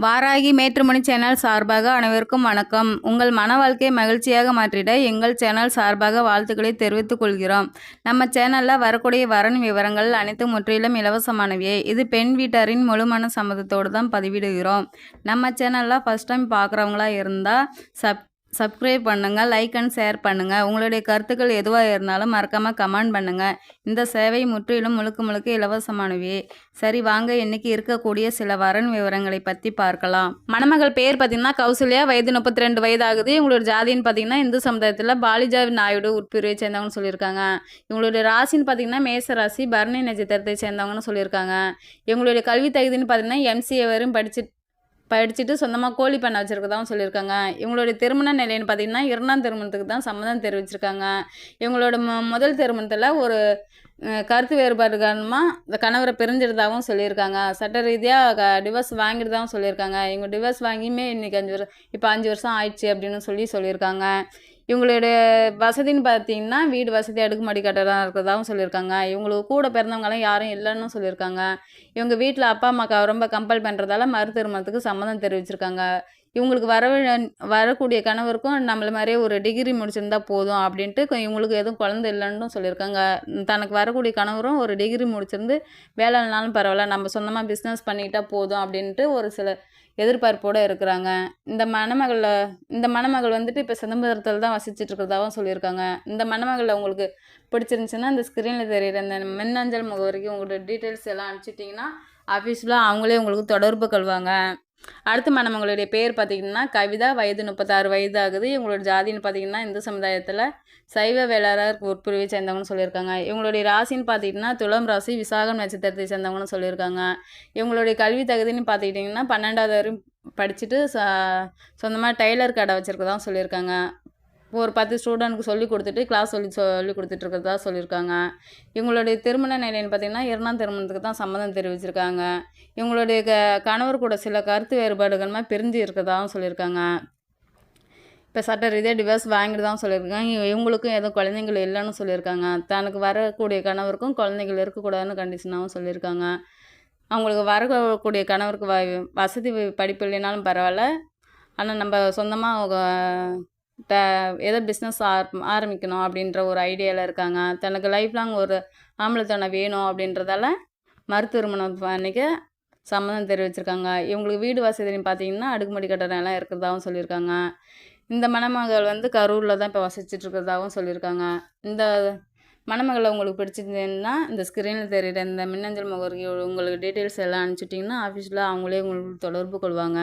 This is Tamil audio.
வாராகி மேட்ரிமோனி சேனல் சார்பாக அனைவருக்கும் வணக்கம். உங்கள் மன வாழ்க்கையை மகிழ்ச்சியாக மாற்றிட எங்கள் சேனல் சார்பாக வாழ்த்துக்களை தெரிவித்துக் கொள்கிறோம். நம்ம சேனலில் வரக்கூடிய வரன் விவரங்கள் அனைத்தும் முற்றிலும் இலவசமானவையே. இது பெண் வீட்டாரின் முழுமன சம்மதத்தோடு தான் பதிவிடுகிறோம். நம்ம சேனலில் ஃபஸ்ட் டைம் பார்க்குறவங்களா இருந்தால் சப்ஸ்கிரைப் பண்ணுங்கள், லைக் அண்ட் ஷேர் பண்ணுங்கள். உங்களுடைய கருத்துக்கள் எதுவாக இருந்தாலும் மறக்காமல் கமெண்ட் பண்ணுங்கள். இந்த சேவை முற்றிலும் முழுக்க இலவசமானவே. சரி வாங்க, இன்னைக்கு இருக்கக்கூடிய சில வரன் விவரங்களை பற்றி பார்க்கலாம். மணமகள் பேர் பார்த்தீங்கன்னா கௌசல்யா, வயது 32 வயது ஆகுது. இவங்களோட ஜாதின்னு பார்த்தீங்கன்னா இந்து சமுதாயத்தில் பாலிஜா நாயுடு உட்பிரிவை சேர்ந்தவங்கன்னு சொல்லியிருக்காங்க. இவங்களுடைய ராசின்னு பார்த்தீங்கன்னா மேச ராசி, பரணி நட்சத்திரத்தை சேர்ந்தவங்கன்னு சொல்லியிருக்காங்க. இவங்களுடைய கல்வி தகுதின்னு பார்த்தீங்கன்னா MCA வரும் படிச்சுட்டு சொந்தமாக கோழி பண்ணை வச்சுருக்கதாகவும் சொல்லியிருக்காங்க. இவங்களுடைய திருமண நிலைன்னு பார்த்தீங்கன்னா 2ஆம் திருமணத்துக்கு தான் சம்மதம் தெரிவிச்சிருக்காங்க. இவங்களோட முதல் திருமணத்தில் ஒரு கருத்து வேறுபாடு காரணமாக இந்த கணவரை பிரிஞ்சிருந்தாகவும் சொல்லியிருக்காங்க. சட்ட ரீதியாக டிவோர்ஸ் வாங்கிடுதாகவும் சொல்லியிருக்காங்க. இவங்க டிவோர்ஸ் வாங்கியுமே இன்றைக்கி 5 வருஷம் ஆயிடுச்சு அப்படின்னு சொல்லியிருக்காங்க. இவங்களுடைய வசதின்னு பார்த்தீங்கன்னா வீடு வசதி அடுக்குமாடி கட்டடம் இருக்கிறதாகவும் சொல்லியிருக்காங்க. இவங்களுக்கு கூட பிறந்தவங்களாம் யாரும் இல்லைன்னு சொல்லியிருக்காங்க. இவங்க வீட்டில் அப்பா அம்மாவுக்கு ரொம்ப கம்பல் பண்ணுறதால மறு திருமணத்துக்கு சம்மதம் தெரிவிச்சிருக்காங்க. இவங்களுக்கு வரக்கூடிய கணவருக்கும் நம்மள மாதிரியே ஒரு டிகிரி முடிச்சிருந்தா போதும் அப்படின்ட்டு இவங்களுக்கு எதுவும் குழந்தை இல்லைன்னு சொல்லியிருக்காங்க. தனக்கு வரக்கூடிய கணவரும் ஒரு டிகிரி முடிச்சிருந்து வேலை இல்லைனாலும் பரவாயில்ல, நம்ம சொந்தமாக பிஸ்னஸ் பண்ணிக்கிட்டா போதும் அப்படின்ட்டு ஒரு சில எதிர்பார்ப்போடு இருக்கிறாங்க. இந்த மணமகள் வந்துட்டு இப்போ சிதம்பரத்தில் தான் வசிச்சுட்டு இருக்கிறதாகவும் சொல்லியிருக்காங்க. இந்த மணமகளில் உங்களுக்கு பிடிச்சிருந்துச்சுன்னா இந்த ஸ்க்ரீனில் தெரியுற இந்த மின்னஞ்சல் முகவரிக்கு உங்களோட டீட்டெயில்ஸ் எல்லாம் அனுப்பிச்சிட்டிங்கன்னா ஆஃபீஸில் அவங்களே உங்களுக்கு தொடர்பு கொள்வாங்க. அடுத்த மணமகளுடைய பேர் பார்த்திங்கன்னா கவிதா, வயது 36 வயது ஆகுது. இவங்களோட ஜாதின்னு பார்த்திங்கன்னா இந்து சமுதாயத்தில் சைவ வேளாளர் உட்பிரிவை சேர்ந்தவங்கன்னு சொல்லியிருக்காங்க. இவங்களுடைய ராசின்னு பார்த்திங்கன்னா துலாம் ராசி, விசாகம் நட்சத்திரத்தை சேர்ந்தவங்கன்னு சொல்லியிருக்காங்க. இவங்களுடைய கல்வி தகுதின்னு பார்த்துக்கிட்டிங்கன்னா 12வது வரையும் படிச்சுட்டு சொந்தமாக டெய்லர் கடை வச்சுருக்கதான் சொல்லியிருக்காங்க. ஒரு 10 ஸ்டூடெண்ட்க்கு சொல்லி கொடுத்துட்ருக்கிறதா சொல்லியிருக்காங்க. இவங்களுடைய திருமண நிலைன்னு பார்த்திங்கன்னா 2ஆம் திருமணத்துக்கு தான் சம்மதம் தெரிவிச்சிருக்காங்க. இவங்களுடைய கணவர் கூட சில கருத்து வேறுபாடுகள்மா பிரிஞ்சு இருக்கிறதாகவும் சொல்லியிருக்காங்க. இப்போ சட்ட ரீதியாக டிவோர்ஸ் வாங்கிட்டு தான் சொல்லியிருக்காங்க. இவங்களுக்கும் எதுவும் குழந்தைங்கள் இல்லைன்னு சொல்லியிருக்காங்க. தனக்கு வரக்கூடிய கணவருக்கும் குழந்தைகள் இருக்கக்கூடாதுன்னு கண்டிஷனாகவும் சொல்லியிருக்காங்க. அவங்களுக்கு வரக்கூடிய கணவருக்கு வசதி படிப்பு இல்லைனாலும் பரவாயில்ல, ஆனால் நம்ம சொந்தமாக ஏதோ பிஸ்னஸ் ஆரம்பிக்கணும் அப்படின்ற ஒரு ஐடியாவில் இருக்காங்க. தனக்கு லைஃப் லாங் ஒரு ஆம்பளை வேணும் அப்படின்றதால மறு திருமணம் அன்றைக்கி சம்மதம் தெரிவிச்சிருக்காங்க. இவங்களுக்கு வீடு வசதின்னு பார்த்தீங்கன்னா அடுக்குமாடி கட்டடம் எல்லாம் இருக்கிறதாகவும் சொல்லியிருக்காங்க. இந்த மணமகள் கரூரில் தான் இப்போ வசிச்சுட்டு இருக்கிறதாகவும் சொல்லியிருக்காங்க. இந்த மணமகளை உங்களுக்கு பிடிச்சிருந்ததுன்னா இந்த ஸ்க்ரீனில் தெரியுற இந்த மின்னஞ்சல் முகவரிக்கு உங்களுக்கு டீட்டெயில்ஸ் எல்லாம் அனுப்பிச்சிட்டிங்கன்னா ஆஃபீஸில் அவங்களே உங்களுக்கு தொடர்பு கொள்வாங்க.